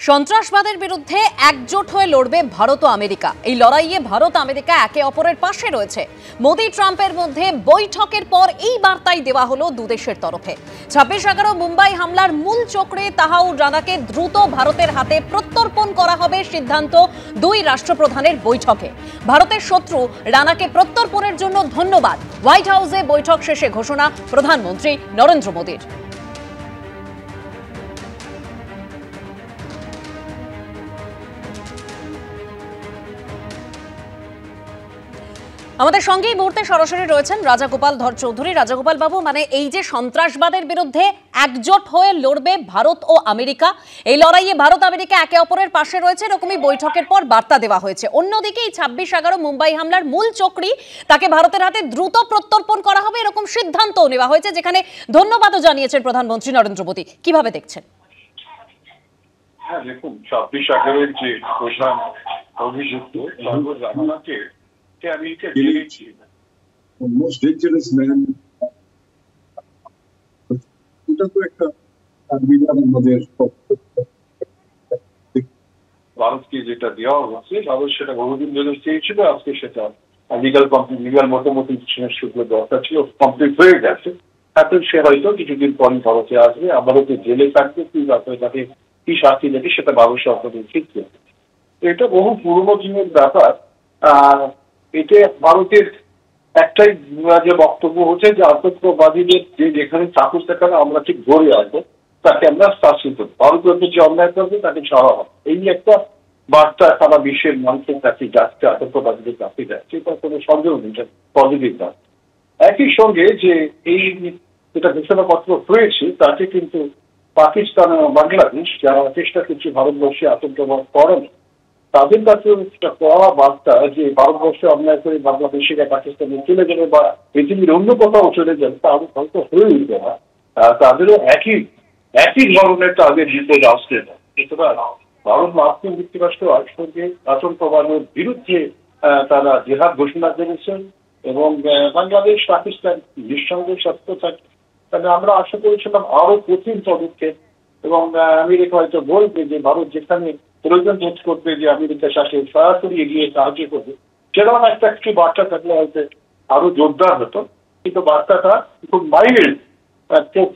সন্ত্রাসবাদের বিরুদ্ধে একজোট হয়ে লড়বে ভারত ও আমেরিকা। এই লড়াইয়ে ভারত আমেরিকা একে অপরের পাশে রয়েছে। মোদি ট্রাম্পের মধ্যে বৈঠকের পর এই বার্তাই দেওয়া হলো দুদেশের তরফে। 26/11 মুম্বাই হামলার মূল চক্রে তাহাউর রানাকে দ্রুত ভারতের হাতে প্রত্যর্পণ করা হবে সিদ্ধান্ত দুই রাষ্ট্রপ্রধানের বৈঠকে। ভারতের শত্রু রানাকে প্রত্যর্পণের জন্য ধন্যবাদ হোয়াইট হাউসে বৈঠক শেষে ঘোষণা প্রধানমন্ত্রী নরেন্দ্র মোদির। আমাদের সঙ্গে এই মুহূর্তে সরাসরি রয়েছেন রাজাগোপাল ধর চৌধুরী। রাজাগোপাল বাবু, মানে এই যে সন্ত্রাসবাদের বিরুদ্ধে একজোট হয়ে লড়বে ভারত ও আমেরিকা, এই লড়াইয়ে ভারত আমেরিকা একে অপরের পাশে রয়েছে, এরকমই বৈঠকের পর বার্তা দেওয়া হয়েছে। অন্যদিকে এই 26/11 মুম্বাই হামলার মূল চক্রী তাকে ভারতের হাতে দ্রুত প্রত্যর্পণ করা হবে এরকম সিদ্ধান্তও নেওয়া হয়েছে, যেখানে ধন্যবাদও জানিয়েছেন প্রধানমন্ত্রী নরেন্দ্র মোদী। কিভাবে দেখছেন? হ্যাঁ, দেখুন, 26/11 যে প্রধান অভিযুক্ত রানাকে আমেরিকা জেলেছি, most dangerous man, এটা তো একটা আমাদের ভারতকে যেটা দেওয়া হচ্ছে, ভারত সেটা বহুদিন ধরে চেয়েছিল। আজকে সেটা লিগাল মোটামুটি সেগুলো দরকার ছিল, কমপ্লিট হয়ে গেছে। এখন সে হয়তো কিছুদিন পর ভারতে আসবে, ভারতে জেলে থাকবে, কি ব্যাপারে তাকে কি শাস্তি দেবে সেটা ভারত সরকারের ঠিক করবে। এটা বহু পুরোনো দিনের ব্যাপার। এতে ভারতের একটাই যে বক্তব্য হচ্ছে যে আতঙ্কবাদীদের যে যেখানে চাকু সেখানে আমরা ঠিক ধরে আসবো, তাকে আমরা শাস্তি দেবো, ভারতের যে অন্যায় করবে তাকে ছাড়া হবে। এই একটা বার্তা সারা বিশ্বের মানুষের কাছে যাচ্ছে, আতঙ্কবাদীদের কাছে যাচ্ছে, এটা কোনো সন্দেহ নেই, পজিটিভ না। একই সঙ্গে যে এই যেটা ঘোষণাপত্র হয়েছে তাতে কিন্তু পাকিস্তান এবং বাংলাদেশ যারা চেষ্টা করছে ভারতবর্ষে আতঙ্কবাদ করানো, তাদের কাছে একটা কড়া বার্তা যে ভারতবর্ষে অন্যায় করে বাংলাদেশিরা পাকিস্তানে চলে যাবে বা পৃথিবীর অন্য কোথাও চলে যাবে, তাদের হয়তো হয়ে উঠবে না। তাদেরও একই ধরনের তাদের বিপদ আসছে না। সুতরাং ভারত মার্কিন যুক্তরাষ্ট্র একসঙ্গে আতঙ্কবাদের বিরুদ্ধে তারা জেহাদ ঘোষণা করেছেন এবং বাংলাদেশ পাকিস্তান নিঃসন্দেহে সত্য থাকে। তাহলে আমরা আশা করেছিলাম আরো কঠিন পদক্ষেপ, এবং আমেরিকা হয়তো বলবে যে ভারত যেখানে প্রয়োজন বোধ করবে যে আমেরিকার সাথে সরাসরি এগিয়ে সাহায্য করবে, সেরকম একটা কিছু বার্তা থাকলে হয়তো আরো জোরদার হতো। কিন্তু বার্তাটা খুব মাইল্ড,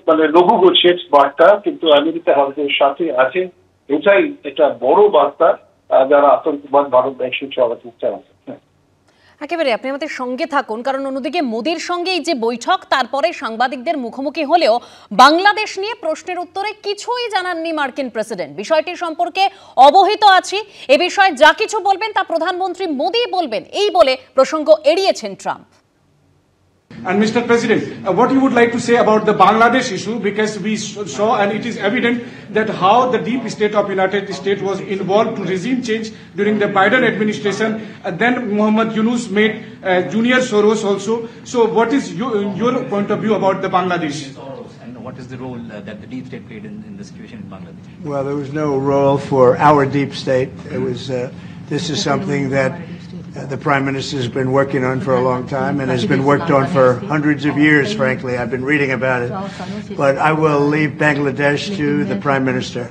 মানে লঘু গোছের বার্তা, কিন্তু আমেরিকা ভারতের সাথে আছে, এটাই একটা বড় বার্তা যারা আতঙ্কবাদ ভারতবর্ষে চলার চেষ্টা আছে। একেবারে আপনি আমাদের সঙ্গে থাকুন, কারণ অন্যদিকে মোদির সঙ্গে এই যে বৈঠক, তারপরে সাংবাদিকদের মুখোমুখি হলেও বাংলাদেশ নিয়ে প্রশ্নের উত্তরে কিছুই জানাননি মার্কিন প্রেসিডেন্ট। বিষয়টি সম্পর্কে অবহিত আছি, এ বিষয়ে যা কিছু বলবেন তা প্রধানমন্ত্রী মোদি বলবেন, এই বলে প্রসঙ্গ এড়িয়েছেন Trump. And Mr. President, what you would like to say about the Bangladesh issue, because we saw and it is evident that how the deep state of United States was involved to regime change during the Biden administration, and then Muhammad Yunus made Junior Soros also. So what is your point of view about the Bangladesh? And what is the role that the deep state played in the situation in Bangladesh? Well, there was no role for our deep state. It was, this is something that the Prime Minister has been working on for a long time and has been worked on for hundreds of years, frankly. I've been reading about it. But I will leave Bangladesh to the Prime Minister.